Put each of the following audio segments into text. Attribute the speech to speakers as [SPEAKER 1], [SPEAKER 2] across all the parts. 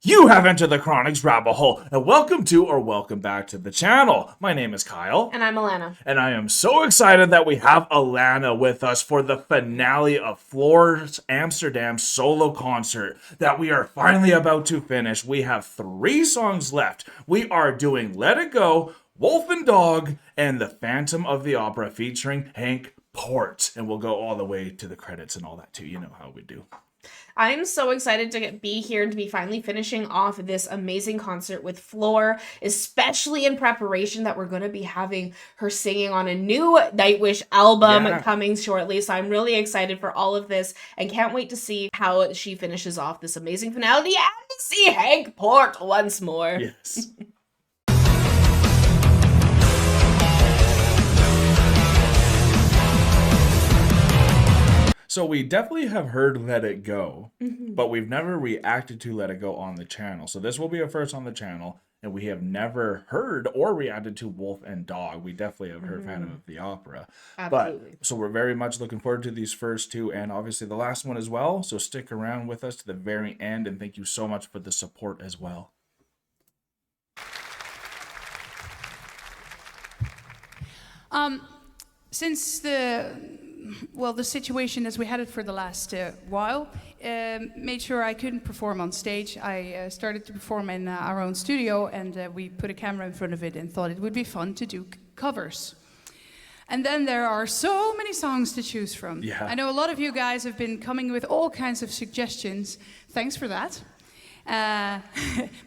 [SPEAKER 1] You have entered the Chronic's rabbit hole, and welcome back to the channel. My name is Kyle.
[SPEAKER 2] And I'm Alanna.
[SPEAKER 1] And I am so excited that we have Alanna with us for the finale of Floor's Amsterdam solo concert that we are finally about to finish. We have 3 songs left. We are doing Let It Go, Wolf and Dog, and The Phantom of the Opera featuring Hank Port. And we'll go all the way to the credits and all that too. You know how we do.
[SPEAKER 2] I'm so excited to be here and to be finally finishing off this amazing concert with Floor, especially in preparation that we're going to be having her singing on a new Nightwish album coming shortly. So I'm really excited for all of this and can't wait to see how she finishes off this amazing finale and to see Hank Port once more.
[SPEAKER 1] Yes. So we definitely have heard Let It Go, but we've never reacted to Let It Go on the channel. So this will be a first on the channel, and we have never heard or reacted to Wolf and Dog. We definitely have heard Phantom of the Opera.
[SPEAKER 2] Absolutely.
[SPEAKER 1] So we're very much looking forward to these first 2 and obviously the last one as well. So stick around with us to the very end, and thank you so much for the support as well.
[SPEAKER 3] Since the situation as we had it for the last while made sure I couldn't perform on stage, I started to perform in our own studio, and we put a camera in front of it and thought it would be fun to do covers. And then there are so many songs to choose from.
[SPEAKER 1] Yeah.
[SPEAKER 3] I know a lot of you guys have been coming with all kinds of suggestions. Thanks for that.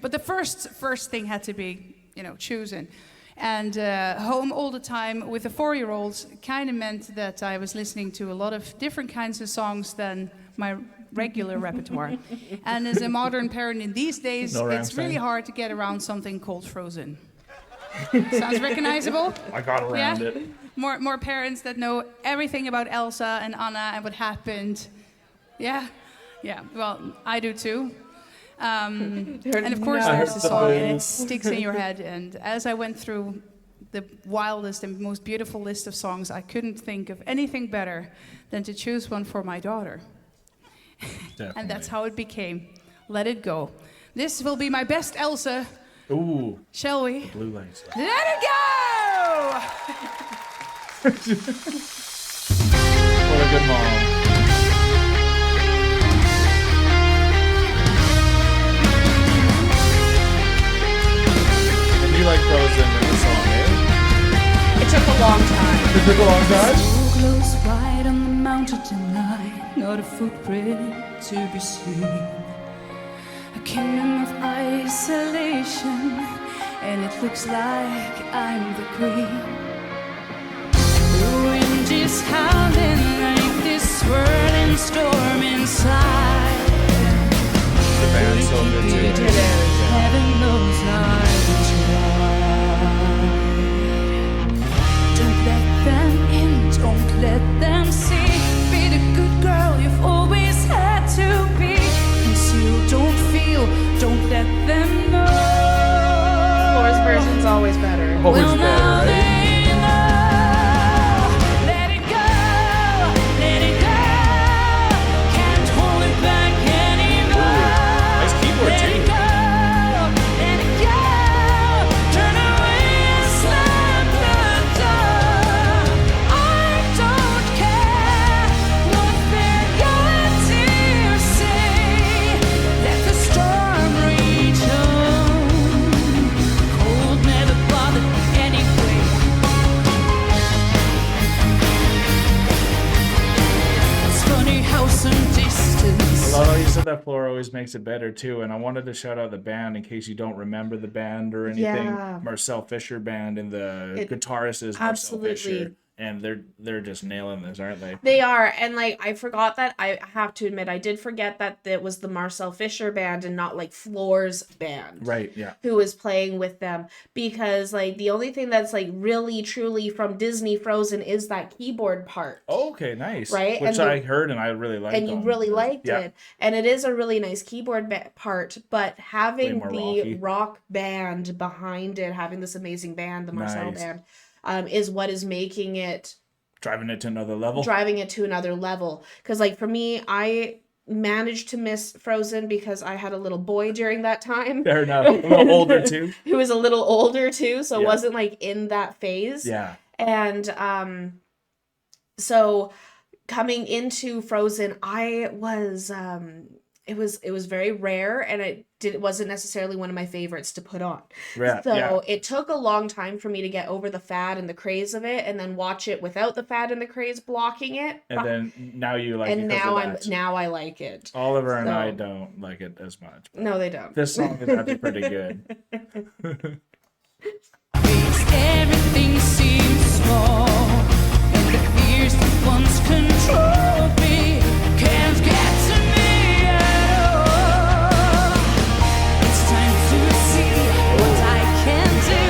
[SPEAKER 3] But the first thing had to be, chosen. And home all the time with a 4-year-old kind of meant that I was listening to a lot of different kinds of songs than my regular repertoire. And as a modern parent in these days, it's really hard to get around something called Frozen. Sounds recognizable?
[SPEAKER 1] I got around it.
[SPEAKER 3] More parents that know everything about Elsa and Anna and what happened. Yeah. Well, I do too. And of course there's a song and it sticks in your head, and as I went through the wildest and most beautiful list of songs, I couldn't think of anything better than to choose one for my daughter. And that's how it became Let It Go. This will be my best Elsa.
[SPEAKER 1] Ooh.
[SPEAKER 3] Shall we?
[SPEAKER 1] Blue lights.
[SPEAKER 3] Let it go!
[SPEAKER 1] What a good mom. You like Frozen in the song, eh?
[SPEAKER 2] It took a long time.
[SPEAKER 1] It took a long time?
[SPEAKER 4] So close, right on the mountain tonight, not a footprint to be seen. A kingdom of isolation, and it looks like I'm the queen. The wind is howling like this swirling storm inside.
[SPEAKER 1] The band's so good too.
[SPEAKER 4] Heaven knows I will try. Don't let them in, don't let them see. Be the good girl you've always had to be. Conceal, don't feel, don't let them know.
[SPEAKER 2] Floor's version's always better.
[SPEAKER 1] Always
[SPEAKER 4] Well,
[SPEAKER 1] better,
[SPEAKER 4] now
[SPEAKER 1] right?
[SPEAKER 4] they know. Let it go, let it go. Can't hold it back anymore.
[SPEAKER 1] Nice keyboard
[SPEAKER 4] Let it
[SPEAKER 1] too.
[SPEAKER 4] go, let it go. Turn away and slam the door. I don't care what they're going to say. Let the storm reach home. Cold never bothered me anyway. It's funny how some distance.
[SPEAKER 1] I love how you said that Floor always makes it better too, and I wanted to shout out the band in case you don't remember the band or anything.
[SPEAKER 2] Yeah.
[SPEAKER 1] Marcel Fisher band, and the guitarist is Marcel
[SPEAKER 2] Absolutely.
[SPEAKER 1] Fisher, and they're just nailing this, aren't they?
[SPEAKER 2] They are, and I forgot that. I have to admit, I did forget that it was the Marcel Fisher band and not Floor's band,
[SPEAKER 1] Right, yeah.
[SPEAKER 2] who was playing with them, because the only thing that's really truly from Disney Frozen is that keyboard part.
[SPEAKER 1] Oh, okay, nice.
[SPEAKER 2] Right,
[SPEAKER 1] Which
[SPEAKER 2] and
[SPEAKER 1] I heard and I really liked.
[SPEAKER 2] And you really liked
[SPEAKER 1] Yeah.
[SPEAKER 2] it, and it is a really nice keyboard part, but having
[SPEAKER 1] more
[SPEAKER 2] the
[SPEAKER 1] rocky.
[SPEAKER 2] rock band behind it, having this amazing band, the Marcel
[SPEAKER 1] Nice.
[SPEAKER 2] band, is what is making it
[SPEAKER 1] Driving it to another level.
[SPEAKER 2] driving it to another level. Because for me, I managed to miss Frozen because I had a little boy during that time.
[SPEAKER 1] Fair enough. A little older too.
[SPEAKER 2] Who was a little older too, so
[SPEAKER 1] Yeah.
[SPEAKER 2] wasn't like in that phase.
[SPEAKER 1] Yeah.
[SPEAKER 2] And so coming into Frozen, I was it was very rare, and it wasn't necessarily one of my favorites to put on.
[SPEAKER 1] Yeah.
[SPEAKER 2] So
[SPEAKER 1] Yeah.
[SPEAKER 2] it took a long time for me to get over the fad and the craze of it, and then watch it without the fad and the craze blocking it.
[SPEAKER 1] And then now you like it
[SPEAKER 2] And
[SPEAKER 1] because
[SPEAKER 2] now
[SPEAKER 1] of that.
[SPEAKER 2] now I like it.
[SPEAKER 1] Oliver and I
[SPEAKER 2] So-
[SPEAKER 1] don't like it as much. But
[SPEAKER 2] No, they don't.
[SPEAKER 1] this song is actually pretty good.
[SPEAKER 4] Everything seems small, and the fears that once controlled me can't get to me at all. It's time to see what I can do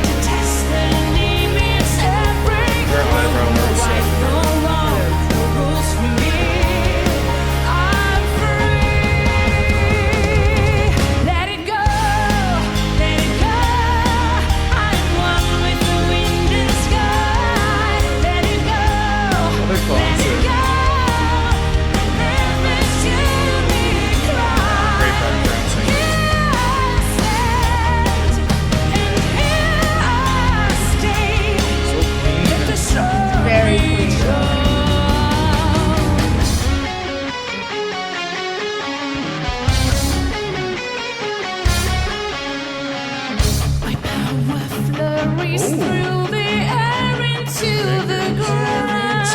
[SPEAKER 4] to test the limits and break
[SPEAKER 1] We're on
[SPEAKER 4] no
[SPEAKER 1] Romans
[SPEAKER 4] right, no wrong, no rules for me. I'm free. Let it go, let it go. I'm one with the wind and sky. Let it go,
[SPEAKER 1] Another
[SPEAKER 4] let
[SPEAKER 1] concert.
[SPEAKER 4] it go. Never see me cry.
[SPEAKER 1] Great background singing.
[SPEAKER 4] Here I stand, and here I stay.
[SPEAKER 1] So clean.
[SPEAKER 4] Let the story
[SPEAKER 2] Very clean.
[SPEAKER 4] go. My power flurries through the air into the ground.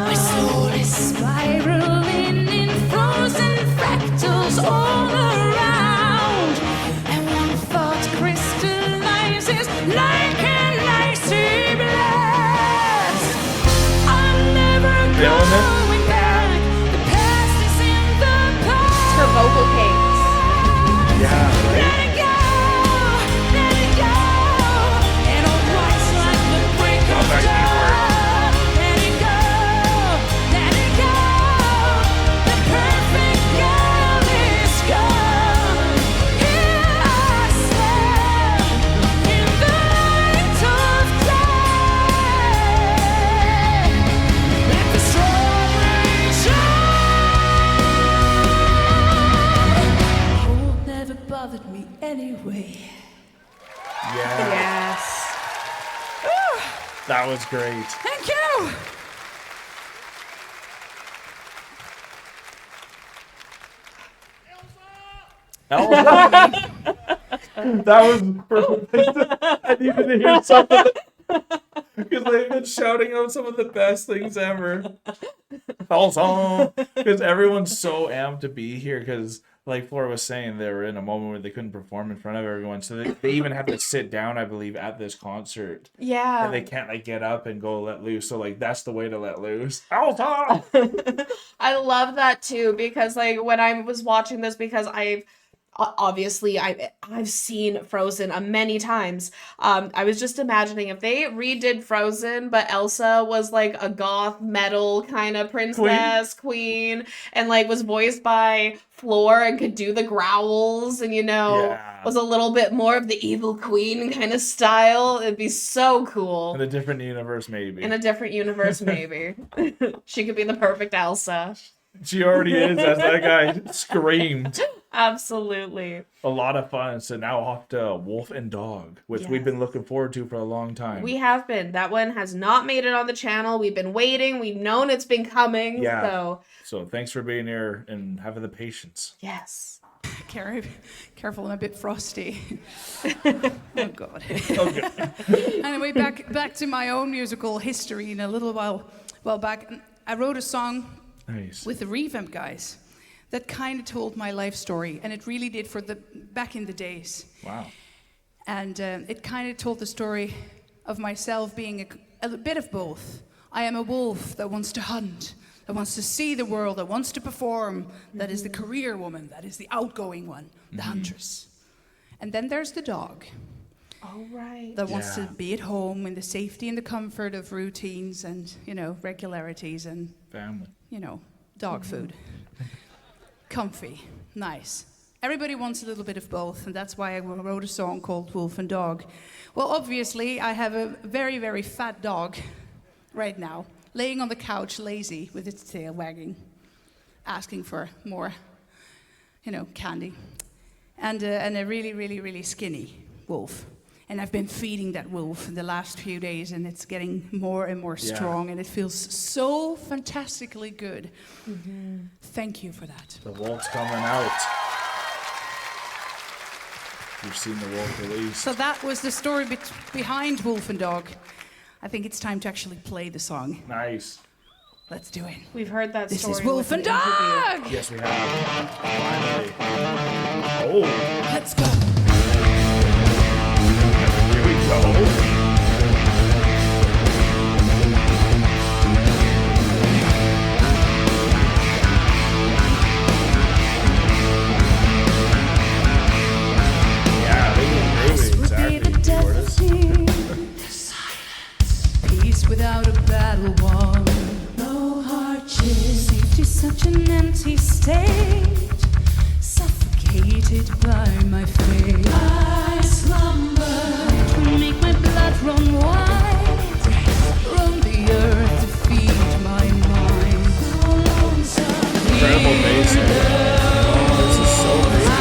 [SPEAKER 4] My soul is spiraling in frozen fractals all around. And one thought crystallizes like an icy blast. I'm never
[SPEAKER 1] Feeling it?
[SPEAKER 4] going back. The past is in the past.
[SPEAKER 2] Her vocal cadence.
[SPEAKER 1] Yeah. Right?
[SPEAKER 4] Let it go, let it go, and I'll rise like the break of
[SPEAKER 1] Love that
[SPEAKER 4] dawn. Let it go, let it go. The perfect girl is gone. Here I stand in the light of day. Let the strawberry shine. Cold never bothered me anyway.
[SPEAKER 1] Yeah.
[SPEAKER 2] Yes.
[SPEAKER 1] That was great.
[SPEAKER 3] Thank you.
[SPEAKER 1] Elsa. That was perfect. I needed to hear something because they've been shouting out some of the best things ever. Elsa, because everyone's so amped to be here. Because, like Flora was saying, they were in a moment where they couldn't perform in front of everyone, so they even have to sit down, I believe, at this concert.
[SPEAKER 2] Yeah.
[SPEAKER 1] And they can't like get up and go let loose. So like that's the way to let loose. Elsa.
[SPEAKER 2] I love that too, because like when I was watching this, because I've seen Frozen many times. I was just imagining if they redid Frozen, but Elsa was like a goth metal kind of princess queen, and like was voiced by Floor and could do the growls, and
[SPEAKER 1] Yeah.
[SPEAKER 2] was a little bit more of the evil queen kind of style. It'd be so cool.
[SPEAKER 1] In a different universe, maybe.
[SPEAKER 2] In a different universe, maybe. She could be the perfect Elsa.
[SPEAKER 1] She already is, as that guy screamed.
[SPEAKER 2] Absolutely.
[SPEAKER 1] A lot of fun. So now off to Wolf and Dog, which we've been looking forward to for a long time.
[SPEAKER 2] We have been. That one has not made it on the channel. We've been waiting. We've known it's been coming.
[SPEAKER 1] Yeah.
[SPEAKER 2] So,
[SPEAKER 1] So thanks for being here and having the patience.
[SPEAKER 2] yes.
[SPEAKER 3] Careful, I'm a bit frosty. Oh God.
[SPEAKER 1] Okay.
[SPEAKER 3] Anyway, back to my own musical history. In a little while back, I wrote a song
[SPEAKER 1] Nice.
[SPEAKER 3] with the Revamp guys that kind of told my life story, and it really did back in the days.
[SPEAKER 1] Wow.
[SPEAKER 3] And it kind of told the story of myself being a bit of both. I am a wolf that wants to hunt, that wants to see the world, that wants to perform, that is the career woman, that is the outgoing one, the huntress. And then there's the dog
[SPEAKER 2] All right.
[SPEAKER 3] that wants to
[SPEAKER 1] Yeah.
[SPEAKER 3] be at home in the safety and the comfort of routines and, regularities and,
[SPEAKER 1] Family.
[SPEAKER 3] dog food. Comfy, nice. Everybody wants a little bit of both, and that's why I wrote a song called Wolf and Dog. Well, obviously, I have a very, very fat dog right now, laying on the couch, lazy, with its tail wagging. asking for more, candy. And a really, really, really skinny wolf. And I've been feeding that wolf in the last few days, and it's getting more and more strong, and it feels so fantastically good. Mm-hmm. Thank you for that.
[SPEAKER 1] The wolf's coming out. You've seen the wolf released.
[SPEAKER 3] So that was the story behind Wolf and Dog. I think it's time to actually play the song.
[SPEAKER 1] Nice.
[SPEAKER 3] Let's do it.
[SPEAKER 2] We've heard that
[SPEAKER 3] This
[SPEAKER 2] story.
[SPEAKER 3] is Wolf and
[SPEAKER 2] with an interview.
[SPEAKER 3] Dog!
[SPEAKER 1] Yes, we have. Finally. Oh,
[SPEAKER 3] Let's go.
[SPEAKER 1] here we go.
[SPEAKER 4] Peace without a battle wall. No hardship. Safety such an empty state. Suffocated by my fate. I slumber. To make my blood run wild. Roam the earth to feed my mind.
[SPEAKER 1] Incredible bass here. This is so crazy.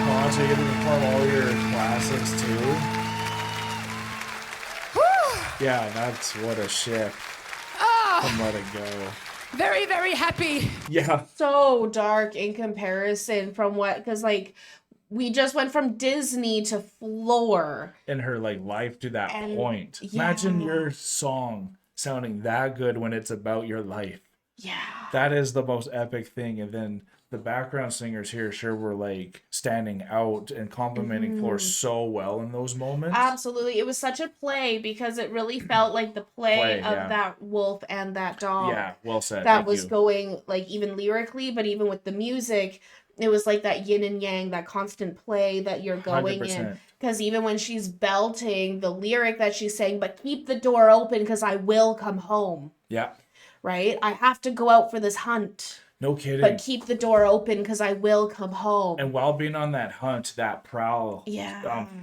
[SPEAKER 1] concert, you get to perform all your classics too. Yeah, that's what a shift. And let it go.
[SPEAKER 3] Very, very happy.
[SPEAKER 1] Yeah.
[SPEAKER 2] So dark in comparison from what, because like we just went from Disney to Floor.
[SPEAKER 1] In her like life to that
[SPEAKER 2] And-
[SPEAKER 1] point.
[SPEAKER 2] yeah.
[SPEAKER 1] Imagine your song sounding that good when it's about your life.
[SPEAKER 2] Yeah.
[SPEAKER 1] That is the most epic thing. And then the background singers here sure were like standing out and complimenting Floor so well in those moments.
[SPEAKER 2] Absolutely. It was such a play because it really felt like the play of
[SPEAKER 1] yeah.
[SPEAKER 2] that wolf and that dog.
[SPEAKER 1] Yeah, well said.
[SPEAKER 2] That
[SPEAKER 1] Thank
[SPEAKER 2] was
[SPEAKER 1] you.
[SPEAKER 2] going like even lyrically, but even with the music, it was like that yin and yang, that constant play that you're going in.
[SPEAKER 1] 100%.
[SPEAKER 2] Because even when she's belting the lyric that she's saying, but keep the door open because I will come home,
[SPEAKER 1] Yeah.
[SPEAKER 2] right? I have to go out for this hunt,
[SPEAKER 1] No kidding.
[SPEAKER 2] but keep the door open because I will come home.
[SPEAKER 1] And while being on that hunt, that prowl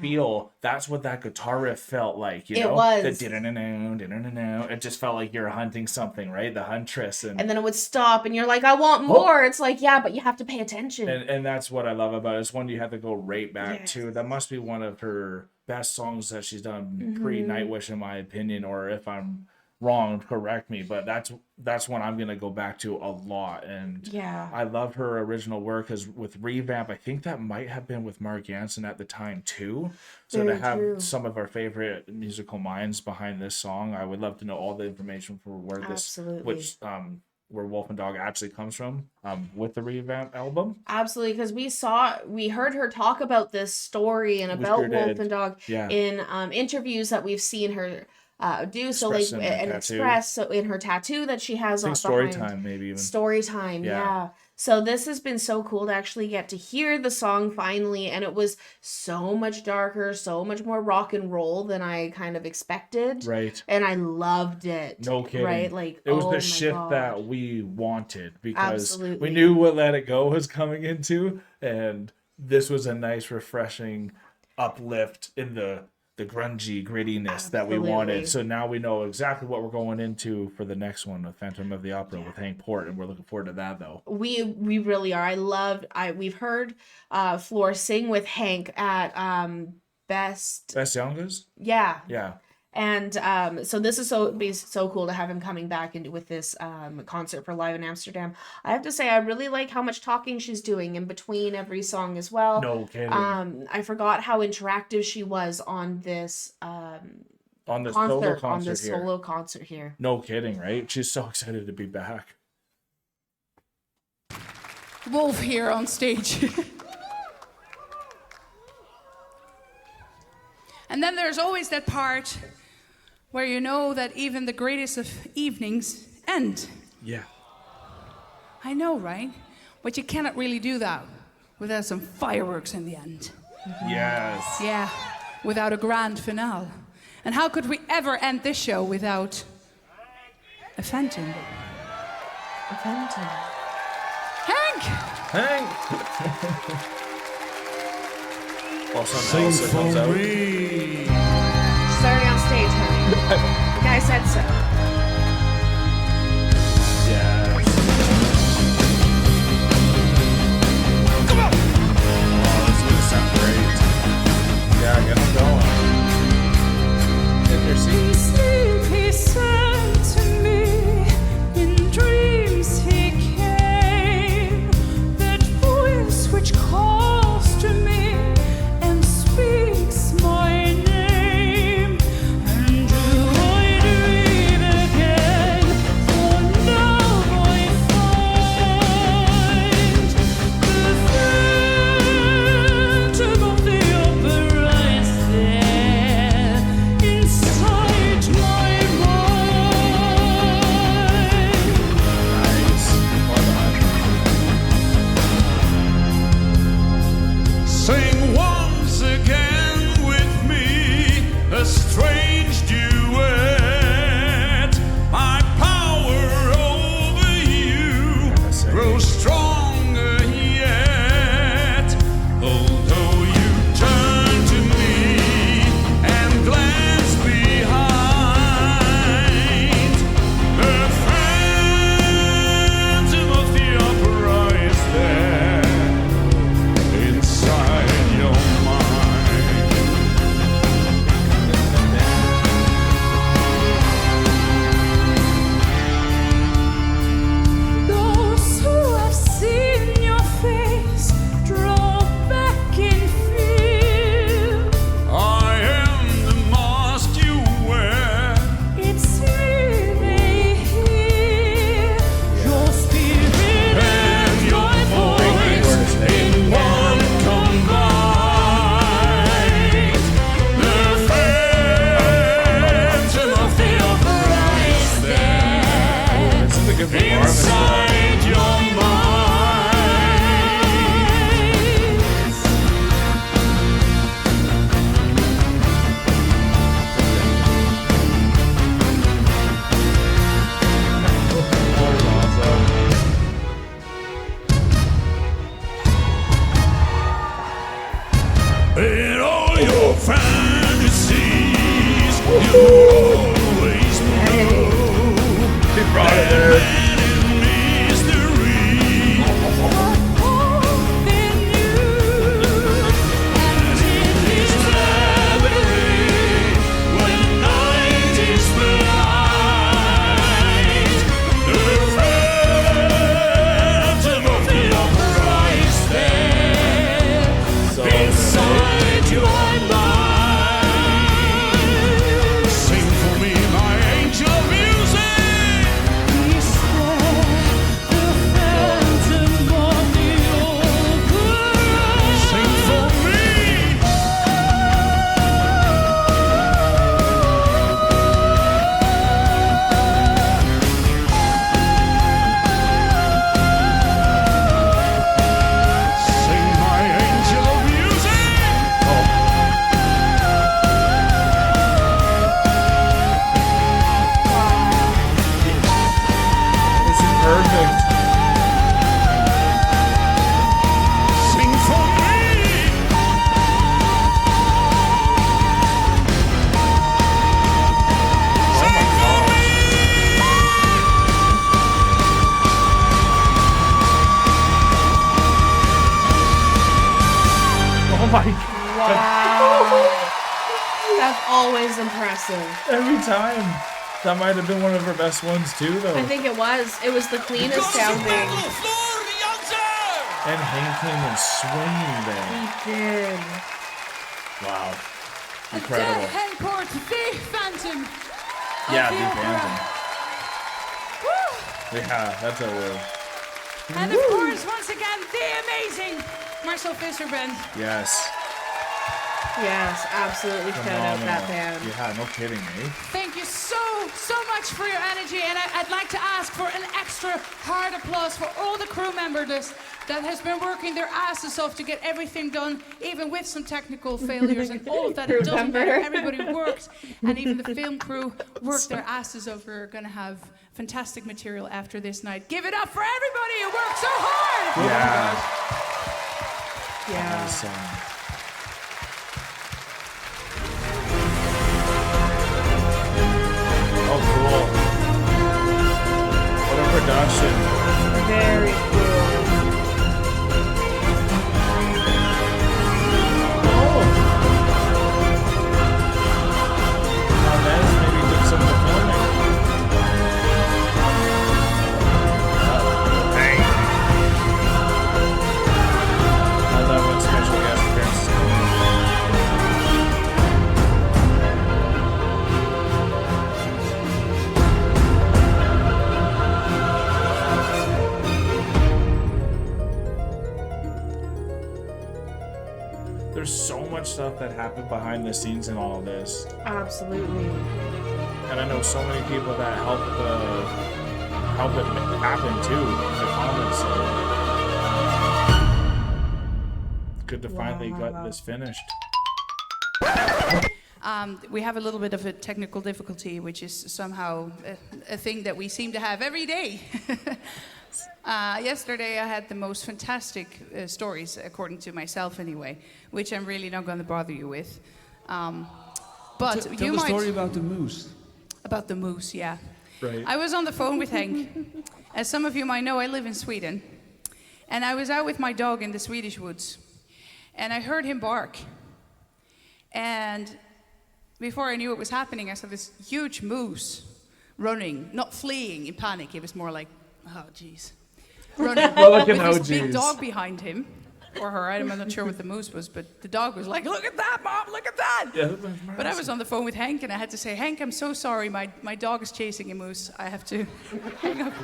[SPEAKER 1] feel, that's what that guitar riff felt like, you
[SPEAKER 2] It
[SPEAKER 1] know?
[SPEAKER 2] was.
[SPEAKER 1] The di-na-na-na. It just felt like you're hunting something, right? The huntress.
[SPEAKER 2] And then it would stop and you're like, I want more. It's like, yeah, but you have to pay attention.
[SPEAKER 1] And that's what I love about it. It's one you have to go right back
[SPEAKER 2] Yes.
[SPEAKER 1] to. That must be one of her best songs that she's done
[SPEAKER 2] Mm-hmm.
[SPEAKER 1] pre-Nightwish, in my opinion, or if I'm wrong, correct me, but that's one I'm gonna go back to a lot. And
[SPEAKER 2] Yeah.
[SPEAKER 1] I love her original work, because with Revamp, I think that might have been with Mark Jansen at the time too. So
[SPEAKER 2] Very
[SPEAKER 1] to have
[SPEAKER 2] true.
[SPEAKER 1] some of our favorite musical minds behind this song, I would love to know all the information for where this
[SPEAKER 2] Absolutely.
[SPEAKER 1] where Wolf and Dog actually comes from with the Revamp album.
[SPEAKER 2] Absolutely, because we heard her talk about this story and
[SPEAKER 1] We
[SPEAKER 2] about
[SPEAKER 1] sure
[SPEAKER 2] Wolf
[SPEAKER 1] did.
[SPEAKER 2] and Dog
[SPEAKER 1] Yeah.
[SPEAKER 2] in interviews that we've seen her do. So like
[SPEAKER 1] Express in her
[SPEAKER 2] and
[SPEAKER 1] tattoo.
[SPEAKER 2] express so in her tattoo that she has
[SPEAKER 1] I think
[SPEAKER 2] on
[SPEAKER 1] story
[SPEAKER 2] behind.
[SPEAKER 1] time, maybe even.
[SPEAKER 2] Story time,
[SPEAKER 1] Yeah.
[SPEAKER 2] yeah. So this has been so cool to actually get to hear the song finally, and it was so much darker, so much more rock and roll than I kind of expected.
[SPEAKER 1] Right.
[SPEAKER 2] And I loved it.
[SPEAKER 1] No kidding.
[SPEAKER 2] Right? Like
[SPEAKER 1] It was
[SPEAKER 2] oh
[SPEAKER 1] the
[SPEAKER 2] my
[SPEAKER 1] shift
[SPEAKER 2] God.
[SPEAKER 1] that we wanted, because
[SPEAKER 2] Absolutely.
[SPEAKER 1] we knew what Let It Go was coming into, and this was a nice, refreshing uplift in the grungy grittiness that we
[SPEAKER 2] Absolutely.
[SPEAKER 1] wanted. So now we know exactly what we're going into for the next one, of Phantom of the Opera with Hank Port, and we're looking forward to that though.
[SPEAKER 2] We really are. We've heard Floor sing with Hank at Best.
[SPEAKER 1] Best Youngers?
[SPEAKER 2] Yeah.
[SPEAKER 1] Yeah.
[SPEAKER 2] And so this is so cool to have him coming back into with this concert for Live in Amsterdam. I have to say I really like how much talking she's doing in between every song as well.
[SPEAKER 1] No kidding.
[SPEAKER 2] I forgot how interactive she was on this
[SPEAKER 1] on the solo concert here.
[SPEAKER 2] solo concert here.
[SPEAKER 1] No kidding, right? She's so excited to be back.
[SPEAKER 3] Wolf here on stage. And then there's always that part where you know that even the greatest of evenings end.
[SPEAKER 1] Yeah.
[SPEAKER 3] I know, right? But you cannot really do that without some fireworks in the end.
[SPEAKER 1] Yes.
[SPEAKER 3] Yeah, without a grand finale. And how could we ever end this show without a phantom?
[SPEAKER 2] A phantom.
[SPEAKER 3] Hank!
[SPEAKER 1] Hank! Well, something else comes out.
[SPEAKER 2] She's already on stage, honey. The guy said so.
[SPEAKER 1] Yes. Come on! Oh, this is gonna sound great. Yeah, get them going. If you're seeing
[SPEAKER 4] Sleep, he said to me, in dreams he came, that voice which calls to me and speaks my name. And do I dream again? For now I find the phantom of the opera is there inside my mind.
[SPEAKER 1] nice. Well done.
[SPEAKER 5] Sing once again with me a strange duet. My power over you grows stronger yet. Although you turn to me and glance behind, the phantom of the opera is there inside In all your fantasies, you always know
[SPEAKER 1] He brought it there.
[SPEAKER 5] man in mystery. This labyrinth, when night is blind, the phantom of your Christ there inside your mind. Sing for me, my angel music. Sing for me. Sing my angel of music.
[SPEAKER 1] This is perfect.
[SPEAKER 5] Sing for me. Sing for me.
[SPEAKER 1] Oh my god.
[SPEAKER 2] That's always impressive.
[SPEAKER 1] Every time. That might have been one of her best ones too, though.
[SPEAKER 2] I think it was. It was the cleanest sounding.
[SPEAKER 1] And Hank came in swinging there.
[SPEAKER 2] He did.
[SPEAKER 1] Wow.
[SPEAKER 3] The
[SPEAKER 1] Incredible.
[SPEAKER 3] Hencourt, the Phantom.
[SPEAKER 1] Yeah,
[SPEAKER 3] of
[SPEAKER 1] the
[SPEAKER 3] opera.
[SPEAKER 1] Phantom. Yeah, that's a word.
[SPEAKER 3] And of course, once again, the amazing Marcel Visser Band.
[SPEAKER 1] Yes.
[SPEAKER 2] Yes, absolutely. Shout out that band.
[SPEAKER 1] Yeah, no kidding, eh?
[SPEAKER 3] Thank you so much for your energy, and I'd like to ask for an extra hard applause for all the crew members that has been working their asses off to get everything done, even with some technical failures and all of that. It doesn't matter. Everybody worked, and even the film crew worked their asses off. We're going to have fantastic material after this night. Give it up for everybody who worked so hard!
[SPEAKER 1] Yeah.
[SPEAKER 2] Yeah.
[SPEAKER 1] Awesome. Oh, cool. What a production.
[SPEAKER 2] Very cool.
[SPEAKER 1] Oh. Vance maybe did some of the filming. Dang. I love when special guest appearances come in. There's so much stuff that happened behind the scenes in all of this.
[SPEAKER 2] Absolutely.
[SPEAKER 1] And I know so many people that help it happen too in the comments. So good to finally get this finished.
[SPEAKER 3] We have a little bit of a technical difficulty, which is somehow a thing that we seem to have every day. Yesterday I had the most fantastic stories, according to myself anyway, which I'm really not going to bother you with. But
[SPEAKER 6] Tell
[SPEAKER 3] you
[SPEAKER 6] the
[SPEAKER 3] might...
[SPEAKER 6] story about the moose.
[SPEAKER 3] About the moose, yeah.
[SPEAKER 1] Right.
[SPEAKER 3] I was on the phone with Henk. As some of you might know, I live in Sweden. And I was out with my dog in the Swedish woods. And I heard him bark. And before I knew what was happening, I saw this huge moose running, not fleeing in panic. It was more like, oh, jeez. Running with this big dog behind him. Or her, I'm not sure what the moose was, but the dog was like, look at that, Mom, look at that!
[SPEAKER 1] Yeah,
[SPEAKER 3] But I was on the phone with Henk, and I had to say, Henk, I'm so sorry, my dog is chasing a moose. I have to hang up.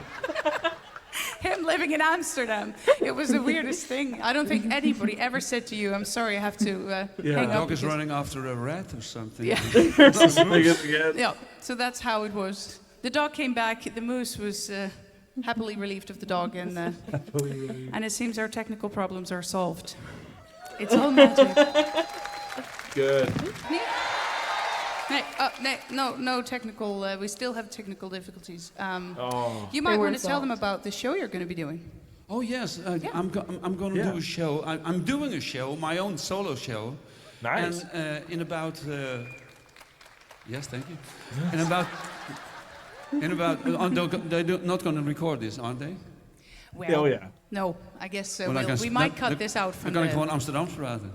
[SPEAKER 3] Him living in Amsterdam. It was the weirdest thing. I don't think anybody ever said to you, I'm sorry, I have to hang
[SPEAKER 6] The
[SPEAKER 3] up.
[SPEAKER 6] dog is
[SPEAKER 3] because-"
[SPEAKER 6] running after a rat or something.
[SPEAKER 3] Yeah.
[SPEAKER 1] Again.
[SPEAKER 3] Yeah, so that's how it was. The dog came back, the moose was happily relieved of the dog, and it seems our technical problems are solved. It's all magic.
[SPEAKER 1] Good.
[SPEAKER 3] No technical. We still have technical difficulties.
[SPEAKER 1] Oh.
[SPEAKER 3] You might
[SPEAKER 2] They
[SPEAKER 3] want
[SPEAKER 2] weren't
[SPEAKER 3] to tell them
[SPEAKER 2] solved.
[SPEAKER 3] about the show you're going to be doing.
[SPEAKER 6] Oh yes, I'm going to do a show. I'm doing a show, my own solo show.
[SPEAKER 1] Nice.
[SPEAKER 6] And in about yes, thank you. In about they're not going to record this, aren't they?
[SPEAKER 3] Well,
[SPEAKER 1] Oh yeah.
[SPEAKER 3] no, I guess
[SPEAKER 6] Want I
[SPEAKER 3] we
[SPEAKER 6] can-
[SPEAKER 3] might
[SPEAKER 6] dan-
[SPEAKER 3] cut this out
[SPEAKER 6] Dan
[SPEAKER 3] from
[SPEAKER 6] kan ik
[SPEAKER 3] the...
[SPEAKER 6] gewoon Amsterdams praten.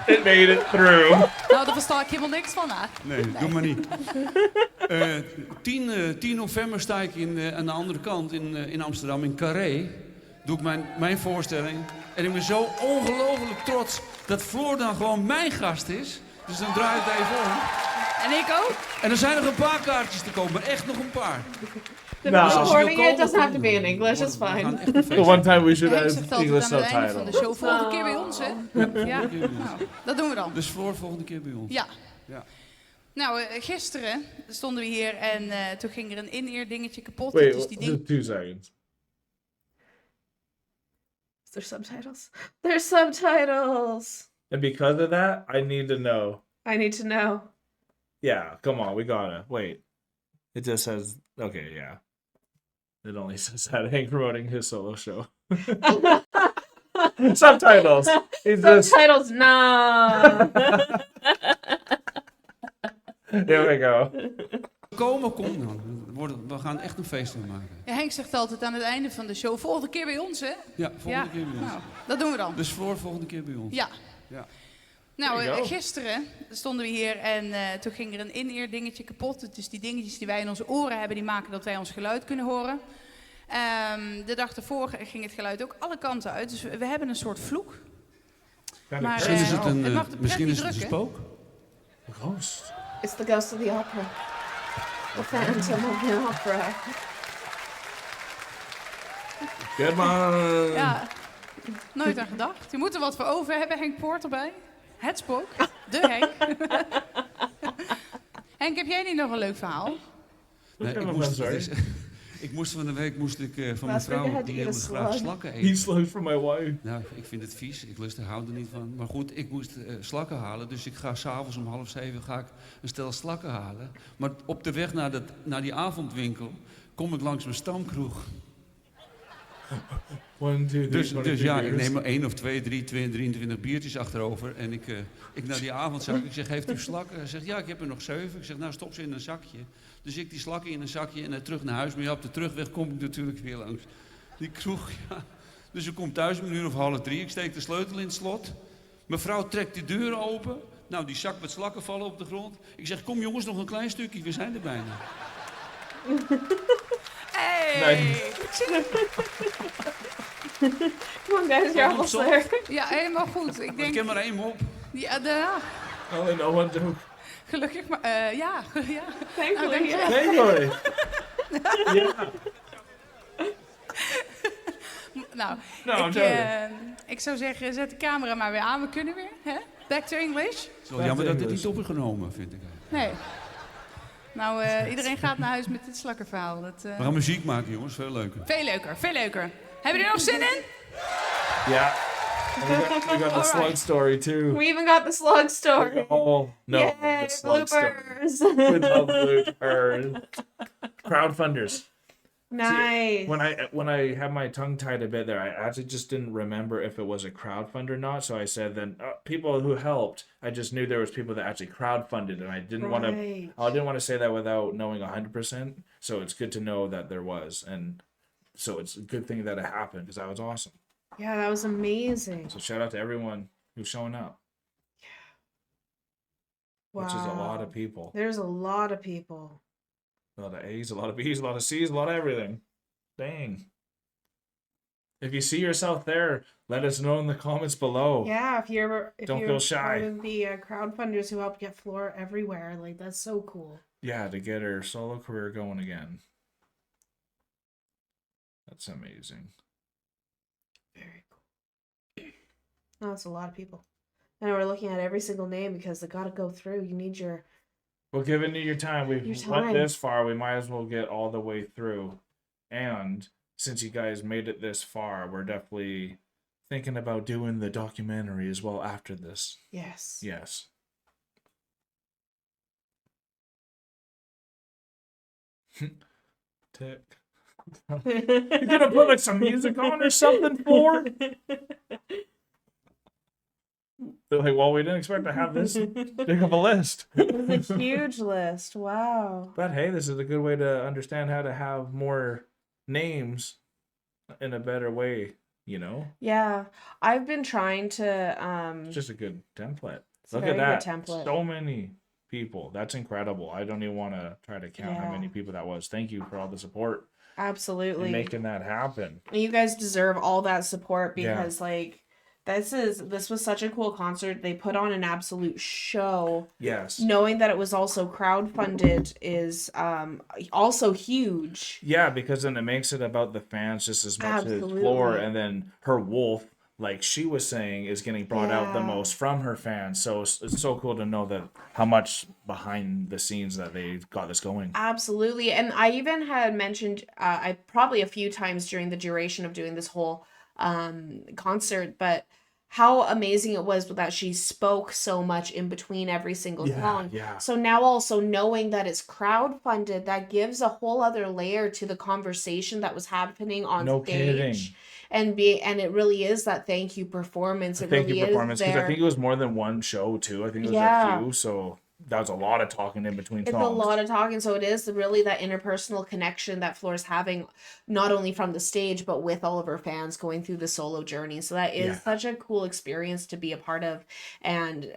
[SPEAKER 1] It made it through.
[SPEAKER 3] Nou, daar versta ik helemaal niks van, hè?
[SPEAKER 6] Nee, doe maar niet. 10 november sta ik aan de andere kant in Amsterdam, in Carré. Doe ik mijn voorstelling. En ik ben zo ongelooflijk trots dat Floor dan gewoon mijn gast is. Dus dan draai ik het even om.
[SPEAKER 3] En ik ook.
[SPEAKER 6] En er zijn nog een paar kaartjes te kopen, maar echt nog een paar.
[SPEAKER 1] No.
[SPEAKER 6] als je wil
[SPEAKER 2] Recording it
[SPEAKER 6] komen,
[SPEAKER 2] doesn't have to
[SPEAKER 6] kom
[SPEAKER 2] be in
[SPEAKER 6] dan.
[SPEAKER 2] English, it's
[SPEAKER 6] We gaan
[SPEAKER 2] fine.
[SPEAKER 6] echt een feest
[SPEAKER 1] The one time we
[SPEAKER 3] Henk
[SPEAKER 1] should
[SPEAKER 3] zegt
[SPEAKER 1] have
[SPEAKER 3] altijd
[SPEAKER 1] English
[SPEAKER 3] aan het einde van de
[SPEAKER 1] subtitles.
[SPEAKER 3] show, volgende keer bij ons, hè? Ja, nou, dat doen we dan.
[SPEAKER 6] Dus Floor volgende keer bij ons.
[SPEAKER 3] Ja.
[SPEAKER 6] Ja.
[SPEAKER 3] Nou, gisteren stonden we hier en toen ging er een in-ear dingetje kapot.
[SPEAKER 1] Wait,
[SPEAKER 3] Dus die
[SPEAKER 1] just 2 seconds.
[SPEAKER 2] There's subtitles. There's subtitles.
[SPEAKER 1] And because of that, I need to know.
[SPEAKER 2] I need to know.
[SPEAKER 1] Yeah, come on, we gotta. Wait. It just says, okay, yeah. It only says that Hank promoting his solo show. Subtitles. It's just,
[SPEAKER 2] Subtitles, no.
[SPEAKER 1] here we go.
[SPEAKER 6] Kom dan. We gaan echt een feest van maken.
[SPEAKER 3] Ja, Henk zegt altijd aan het einde van de show, volgende keer bij ons, hè?
[SPEAKER 6] Ja, volgende keer bij ons.
[SPEAKER 3] Nou, dat doen we dan.
[SPEAKER 6] Dus Floor volgende keer bij ons.
[SPEAKER 3] Ja.
[SPEAKER 6] Ja.
[SPEAKER 3] Nou,
[SPEAKER 1] There you go.
[SPEAKER 3] gisteren stonden we hier en toen ging er een in-ear dingetje kapot. Dus die dingetjes die wij in onze oren hebben, die maken dat wij ons geluid kunnen horen. De dag ervoor ging het geluid ook alle kanten uit. Dus we hebben een soort vloek. Maar,
[SPEAKER 6] Misschien is het
[SPEAKER 3] het mag
[SPEAKER 6] misschien
[SPEAKER 3] niet
[SPEAKER 6] is het een
[SPEAKER 3] drukken.
[SPEAKER 6] spook.
[SPEAKER 1] Ghost.
[SPEAKER 2] It's the ghost of the opera. The phantom of the opera.
[SPEAKER 1] Good man.
[SPEAKER 3] Ja, nooit aan gedacht. Je moet er wat voor over hebben, Henk Poort erbij. Het spook, de Henk. Henk, heb jij niet nog een leuk verhaal?
[SPEAKER 6] Nee, ik moest van de week van mijn
[SPEAKER 2] Last week I
[SPEAKER 6] vrouw,
[SPEAKER 2] had to
[SPEAKER 6] die
[SPEAKER 2] eat a
[SPEAKER 6] heel graag
[SPEAKER 2] slug.
[SPEAKER 6] slakken
[SPEAKER 1] He
[SPEAKER 6] eten.
[SPEAKER 1] slows from my wife.
[SPEAKER 6] Nou, ik vind het vies. Ik hou er niet van. Maar goed, ik moest slakken halen. Dus ik ga s'avonds om 6:30 ga ik een stel slakken halen. Maar op de weg naar die avondwinkel kom ik langs mijn stamkroeg.
[SPEAKER 1] 1, 2, 3,
[SPEAKER 6] Dus ja, ik neem er 1 of 2, 3, 23 biertjes achterover. En ik naar die avondzak. Ik zeg, heeft u slakken? Hij zegt, ja, ik heb er nog 7. Ik zeg, nou, stop ze in een zakje. Dus ik die slakken in een zakje en terug naar huis. Maar ja, op de terugweg kom ik natuurlijk weer langs die kroeg. Ja. Dus ik kom thuis om 2:30. Ik steek de sleutel in het slot. Mevrouw trekt die deur open. Nou, die zak met slakken vallen op de grond. Ik zeg, kom jongens, nog een klein stukje. We zijn er bijna.
[SPEAKER 3] Hey!
[SPEAKER 1] Nee.
[SPEAKER 2] Come on, guys, you're almost there.
[SPEAKER 3] Ja, helemaal goed. Ik
[SPEAKER 6] Ik
[SPEAKER 3] denk,
[SPEAKER 6] heb maar 1 mop.
[SPEAKER 3] ja,
[SPEAKER 1] I only know one joke.
[SPEAKER 3] gelukkig maar, ja.
[SPEAKER 2] Thankfully,
[SPEAKER 3] dank je.
[SPEAKER 2] yeah.
[SPEAKER 1] Thankfully. Yeah.
[SPEAKER 3] Nou,
[SPEAKER 1] No, I'm joking.
[SPEAKER 3] ik zou zeggen, zet de camera maar weer aan. We kunnen weer, hè? Back to English?
[SPEAKER 6] Het is wel jammer dat dit niet opgenomen, vind ik.
[SPEAKER 3] Nee. Nou, iedereen gaat naar huis met dit slakkenverhaal. Dat,
[SPEAKER 6] We gaan muziek maken, jongens. Veel leuker.
[SPEAKER 3] veel leuker, veel leuker. Hebben jullie er nog zin in?
[SPEAKER 1] Yeah. We got the slug story too.
[SPEAKER 2] We even got the slug story.
[SPEAKER 1] Oh no,
[SPEAKER 2] Yay,
[SPEAKER 1] the slug story.
[SPEAKER 2] bloopers.
[SPEAKER 1] With the bloopers. Crowdfunders.
[SPEAKER 2] Nice.
[SPEAKER 1] When I had my tongue tied a bit there, I actually just didn't remember if it was a crowdfund or not. So I said then people who helped. I just knew there was people that actually crowdfunded, and I didn't want to.
[SPEAKER 2] Right.
[SPEAKER 1] I didn't want to say that without knowing 100%. So it's good to know that there was, and so it's a good thing that it happened because that was awesome.
[SPEAKER 2] Yeah, that was amazing.
[SPEAKER 1] So shout out to everyone who's showing up,
[SPEAKER 2] Wow.
[SPEAKER 1] which is a lot of people.
[SPEAKER 2] There's a lot of people.
[SPEAKER 1] A lot of A's, a lot of B's, a lot of C's, a lot of everything. Dang. If you see yourself there, let us know in the comments below.
[SPEAKER 2] Yeah, if you're
[SPEAKER 1] Don't feel shy.
[SPEAKER 2] part of the crowdfunders who helped get Floor everywhere, like that's so cool.
[SPEAKER 1] Yeah, to get her solo career going again. That's amazing.
[SPEAKER 2] Very cool. No, that's a lot of people. And we're looking at every single name because they gotta go through. You need your
[SPEAKER 1] Well, given your time, we've
[SPEAKER 2] Your
[SPEAKER 1] went
[SPEAKER 2] time.
[SPEAKER 1] this far. We might as well get all the way through. And since you guys made it this far, we're definitely thinking about doing the documentary as well after this.
[SPEAKER 2] yes.
[SPEAKER 1] Yes. Tick. You gonna put like some music on or something, Floor? They're like, well, we didn't expect to have this big of a list.
[SPEAKER 2] It's a huge list. Wow.
[SPEAKER 1] But hey, this is a good way to understand how to have more names in a better way, you know?
[SPEAKER 2] Yeah. I've been trying to
[SPEAKER 1] It's just a good template.
[SPEAKER 2] it's a
[SPEAKER 1] Look
[SPEAKER 2] very
[SPEAKER 1] at
[SPEAKER 2] good
[SPEAKER 1] that.
[SPEAKER 2] template.
[SPEAKER 1] So many people. That's incredible. I don't even want to try to count how
[SPEAKER 2] Yeah.
[SPEAKER 1] many people that was. Thank you for all the support
[SPEAKER 2] Absolutely.
[SPEAKER 1] and making that happen.
[SPEAKER 2] You guys deserve all that support
[SPEAKER 1] Yeah.
[SPEAKER 2] because like this was such a cool concert. They put on an absolute show.
[SPEAKER 1] Yes.
[SPEAKER 2] Knowing that it was also crowdfunded is also huge.
[SPEAKER 1] Yeah, because then it makes it about the fans just as much as Floor,
[SPEAKER 2] Absolutely.
[SPEAKER 1] and then her wolf, like she was saying, is getting brought out the
[SPEAKER 2] Yeah.
[SPEAKER 1] most from her fans. So it's so cool to know that how much behind the scenes that they got this going.
[SPEAKER 2] Absolutely. And I even had mentioned I probably a few times during the duration of doing this whole concert, but how amazing it was that she spoke so much in between every single song.
[SPEAKER 1] Yeah.
[SPEAKER 2] So now also knowing that it's crowdfunded, that gives a whole other layer to the conversation that was happening on
[SPEAKER 1] No
[SPEAKER 2] stage.
[SPEAKER 1] kidding.
[SPEAKER 2] And it really is that thank you performance. It
[SPEAKER 1] Thank you
[SPEAKER 2] really
[SPEAKER 1] performance,
[SPEAKER 2] is
[SPEAKER 1] because I
[SPEAKER 2] there.
[SPEAKER 1] think it was more than one show too. I think it was
[SPEAKER 2] Yeah.
[SPEAKER 1] a few, so that was a lot of talking in between
[SPEAKER 2] It's
[SPEAKER 1] songs.
[SPEAKER 2] a lot of talking, so it is really that interpersonal connection that Floor's having, not only from the stage, but with all of her fans going through the solo journey. So that is
[SPEAKER 1] Yeah.
[SPEAKER 2] such a cool experience to be a part of, and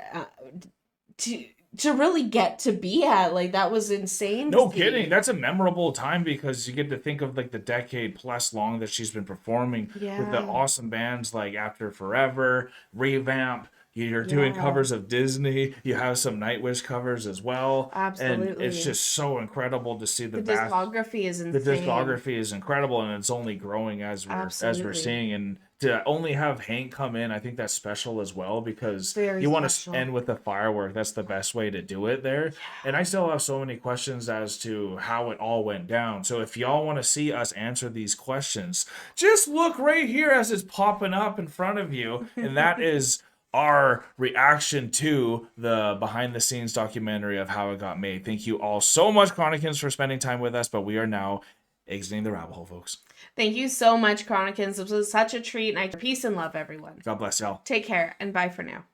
[SPEAKER 2] to really get to be at. Like, that was insane.
[SPEAKER 1] No
[SPEAKER 2] to see.
[SPEAKER 1] kidding. That's a memorable time because you get to think of like the decade plus long that she's been performing with the
[SPEAKER 2] Yeah.
[SPEAKER 1] awesome bands like After Forever, Revamp. You're doing
[SPEAKER 2] Yeah.
[SPEAKER 1] covers of Disney. You have some Nightwish covers as well. And it's
[SPEAKER 2] Absolutely.
[SPEAKER 1] just so incredible to see the
[SPEAKER 2] The
[SPEAKER 1] vast.
[SPEAKER 2] discography is
[SPEAKER 1] The
[SPEAKER 2] insane.
[SPEAKER 1] discography is incredible, and it's only growing as we're
[SPEAKER 2] Absolutely.
[SPEAKER 1] seeing. And to only have Hank come in, I think that's special as well, because
[SPEAKER 2] Very
[SPEAKER 1] you want to
[SPEAKER 2] special.
[SPEAKER 1] end with the firework. That's the best way to do it there. And I still have so many questions as to how it all went down. So if y'all want to see us answer these questions, just look right here as it's popping up in front of you, and that is our reaction to the behind the scenes documentary of how it got made. Thank you all so much, Chronicans, for spending time with us, but we are now exiting the rabbit hole, folks.
[SPEAKER 2] Thank you so much, Chronicans. This was such a treat. And peace and love, everyone.
[SPEAKER 1] God bless y'all.
[SPEAKER 2] Take care and bye for now.